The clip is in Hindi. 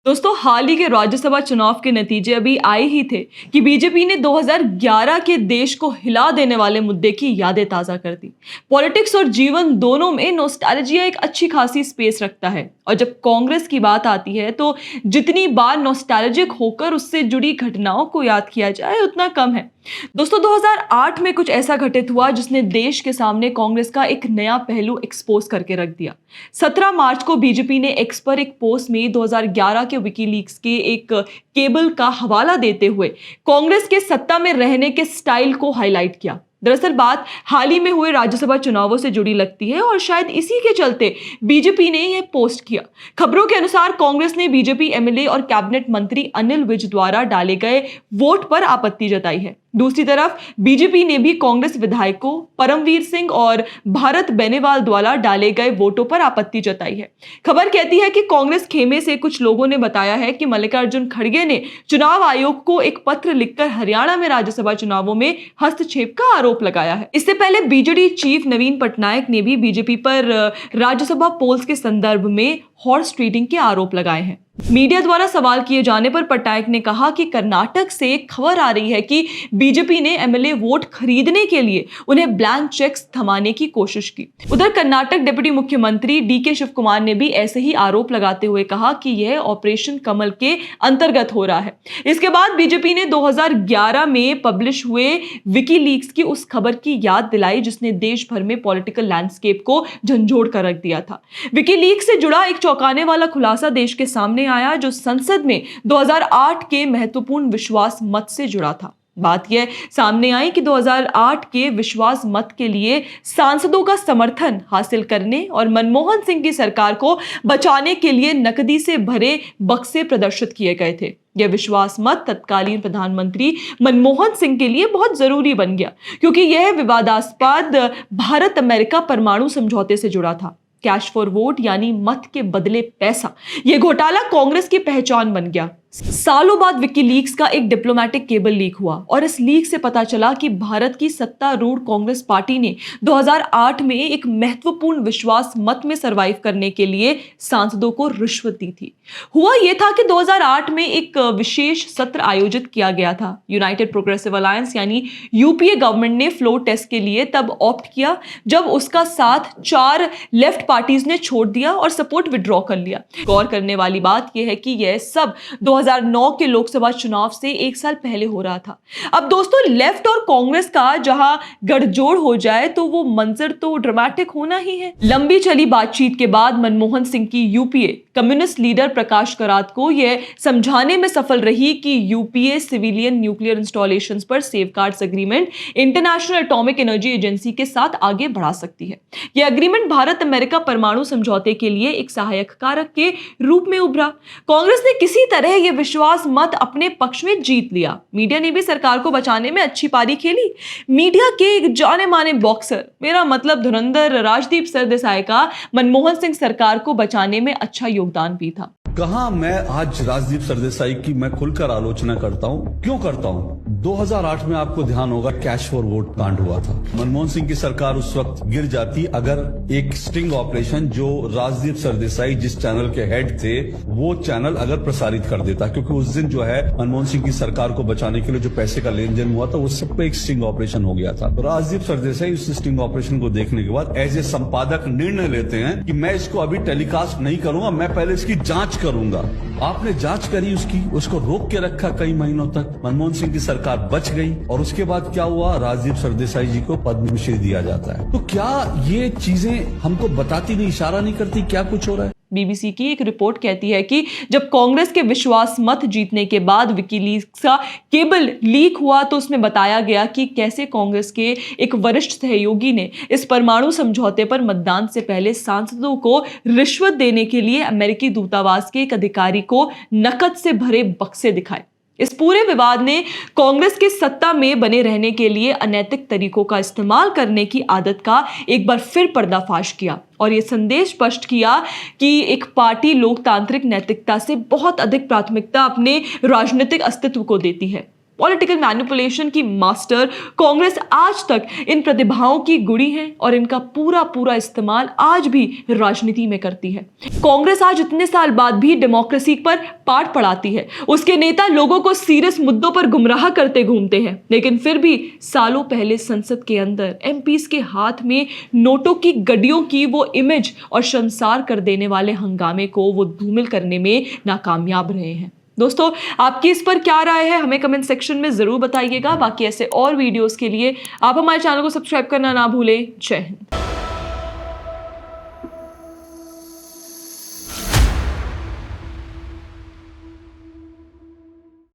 दोस्तों, हाल ही के राज्यसभा चुनाव के नतीजे अभी आए ही थे कि बीजेपी ने 2011 के देश को हिला देने वाले मुद्दे की यादें ताजा कर दी। पॉलिटिक्स और जीवन दोनों में नॉस्टैल्जिया एक अच्छी खासी स्पेस रखता है, और जब कांग्रेस की बात आती है तो जितनी बार नॉस्टैल्जिक होकर उससे जुड़ी घटनाओं को याद किया जाए उतना कम है। दोस्तों, 2008 में कुछ ऐसा घटित हुआ जिसने देश के सामने कांग्रेस का एक नया पहलू एक्सपोज करके रख दिया। 17 मार्च को बीजेपी ने एक्स पर एक पोस्ट में 2011 के विकीलीक्स के एक केबल का हवाला देते हुए कांग्रेस के सत्ता में रहने के स्टाइल को हाईलाइट किया। दरअसल बात हाल ही में हुए राज्यसभा चुनावों से जुड़ी लगती है और शायद इसी के चलते बीजेपी ने यह पोस्ट किया। खबरों के अनुसार कांग्रेस ने बीजेपी एमएलए और कैबिनेट मंत्री अनिल विज द्वारा डाले गए वोट पर आपत्ति जताई है। दूसरी तरफ बीजेपी ने भी कांग्रेस विधायकों परमवीर सिंह और भारत बेनीवाल द्वारा डाले गए वोटों पर आपत्ति जताई है। खबर कहती है कि कांग्रेस खेमे से कुछ लोगों ने बताया है कि मल्लिकार्जुन खड़गे ने चुनाव आयोग को एक पत्र लिखकर हरियाणा में राज्यसभा चुनावों में हस्तक्षेप का आरोप लगाया है। इससे पहले बीजेडी चीफ नवीन पटनायक ने भी बीजेपी पर राज्यसभा पोल्स के संदर्भ में हॉर्स ट्रेडिंग के आरोप लगाए हैं। मीडिया द्वारा सवाल किए जाने पर पटनायक ने कहा कि कर्नाटक से खबर आ रही है कि बीजेपी ने एमएलए वोट खरीदने के लिए उन्हें ब्लैंक चेक्स थमाने की कोशिश की। उधर कर्नाटक डिप्टी मुख्यमंत्री डीके शिव कुमार ने भी ऐसे ही आरोप लगाते हुए कहा कि यह ऑपरेशन कमल के अंतर्गत हो रहा है। इसके बाद बीजेपी ने 2011 में पब्लिश हुए विकीलीक्स की उस खबर की याद दिलाई जिसने देश भर में पॉलिटिकल लैंडस्केप को झंझोड़ कर रख दिया था। विकीलीक्स से जुड़ा एक चौंकाने वाला खुलासा देश के सामने आया जो संसद में 2008 के महत्वपूर्ण विश्वास मत से जुड़ा था। बात यह सामने आई कि 2008 के विश्वास मत के लिए सांसदों का समर्थन हासिल करने और मनमोहन सिंह की सरकार को बचाने के लिए नकदी से भरे बक्से प्रदर्शित किए गए थे। यह विश्वास मत तत्कालीन प्रधानमंत्री मनमोहन सिंह के लिए बहुत जरूरी बन गया क्योंकि यह विवादास्पद भारत अमेरिका परमाणु समझौते से जुड़ा था। कैश फॉर वोट यानी मत के बदले पैसा, यह घोटाला कांग्रेस की पहचान बन गया। सालों बाद विकीलीक्स का एक डिप्लोमेटिक केबल लीक हुआ और इस लीक से पता चला कि भारत की सत्तारूढ़ कांग्रेस पार्टी ने 2008 में एक महत्वपूर्ण विश्वास मत में सरवाइव करने के लिए सांसदों को रिश्वत दी थी। हुआ यह था कि 2008 में एक विशेष सत्र आयोजित किया गया था। यूनाइटेड प्रोग्रेसिव अलायंस यानी यूपीए गवर्नमेंट ने फ्लोर टेस्ट के लिए तब ऑप्ट किया जब उसका साथ 4 लेफ्ट पार्टीज ने छोड़ दिया और सपोर्ट विड्रॉ कर लिया। गौर करने वाली बात यह है कि यह सब 2009 के लोकसभा चुनाव से एक साल पहले हो रहा था। अब दोस्तों, लेफ्ट और कांग्रेस का जहां गठजोड़ हो जाए तो वो मंजर तो ड्रामेटिक होना ही है। लंबी चली बातचीत के बाद मनमोहन सिंह की यूपीए कम्युनिस्ट लीडर प्रकाश करात को यह समझाने में सफल रही कि यूपीए सिविलियन न्यूक्लियर इंस्टॉलेशंस पर safeguards agreement international atomic energy agency के साथ आगे बढ़ा सकती है। यह एग्रीमेंट भारत अमेरिका परमाणु समझौते के लिए एक सहायक कारक के रूप में उभरा। कांग्रेस ने किसी तरह यह विश्वास मत अपने पक्ष में जीत लिया। मीडिया ने भी सरकार को बचाने में अच्छी पारी खेली। मीडिया के एक जाने माने बॉक्सर, मेरा मतलब धुरंधर राजदीप सरदेसाई का मनमोहन सिंह सरकार को बचाने में अच्छा योगदान भी था। कहां मैं आज राजदीप सरदेसाई की मैं खुलकर आलोचना करता हूं। क्यों करता हूं? 2008 में आपको ध्यान होगा कैश फॉर वोट कांड हुआ था। मनमोहन सिंह की सरकार उस वक्त गिर जाती अगर एक स्टिंग ऑपरेशन जो राजदीप सरदेसाई जिस चैनल के हेड थे वो चैनल अगर प्रसारित कर देता, क्योंकि उस दिन जो है मनमोहन सिंह की सरकार को बचाने के लिए जो पैसे का लेन देन हुआ था उस सब पे एक स्टिंग ऑपरेशन हो गया था। राजदीप सरदेसाई उस स्टिंग ऑपरेशन को देखने के बाद एज ए संपादक निर्णय लेते हैं कि मैं इसको अभी टेलीकास्ट नहीं करूंगा, मैं पहले इसकी जांच करूंगा। आपने जांच करी उसकी, उसको रोक के रखा कई महीनों तक। मनमोहन सिंह की सरकार बच गई और उसके बाद क्या हुआ? राजदीप सरदेसाई जी को पद्मश्री दिया जाता है। तो क्या ये चीजें हमको बताती नहीं, इशारा नहीं करती क्या कुछ हो रहा है? बीबीसी की एक रिपोर्ट कहती है कि जब कांग्रेस के विश्वास मत जीतने के बाद विकीलीक्स का केबल लीक हुआ तो उसमें बताया गया कि कैसे कांग्रेस के एक वरिष्ठ सहयोगी ने इस परमाणु समझौते पर मतदान से पहले सांसदों को रिश्वत देने के लिए अमेरिकी दूतावास के एक अधिकारी को नकद से भरे बक्से दिखाए। इस पूरे विवाद ने कांग्रेस के सत्ता में बने रहने के लिए अनैतिक तरीकों का इस्तेमाल करने की आदत का एक बार फिर पर्दाफाश किया और यह संदेश स्पष्ट किया कि एक पार्टी लोकतांत्रिक नैतिकता से बहुत अधिक प्राथमिकता अपने राजनीतिक अस्तित्व को देती है। पॉलिटिकल मैनिपुलेशन की मास्टर कांग्रेस आज तक इन प्रतिभाओं की गुड़ी है और इनका पूरा पूरा इस्तेमाल आज भी राजनीति में करती है। कांग्रेस आज इतने साल बाद भी डेमोक्रेसी पर पाठ पढ़ाती है। उसके नेता लोगों को सीरियस मुद्दों पर गुमराह करते घूमते हैं, लेकिन फिर भी सालों पहले संसद के अंदर एमपीज के हाथ में नोटों की गड्डियों की वो इमेज और शर्मसार कर देने वाले हंगामे को वो धूमिल करने में नाकामयाब रहे हैं। दोस्तों, आपकी इस पर क्या राय है हमें कमेंट सेक्शन में जरूर बताइएगा। बाकी ऐसे और वीडियोस के लिए आप हमारे चैनल को सब्सक्राइब करना ना भूलें। जय हिंद।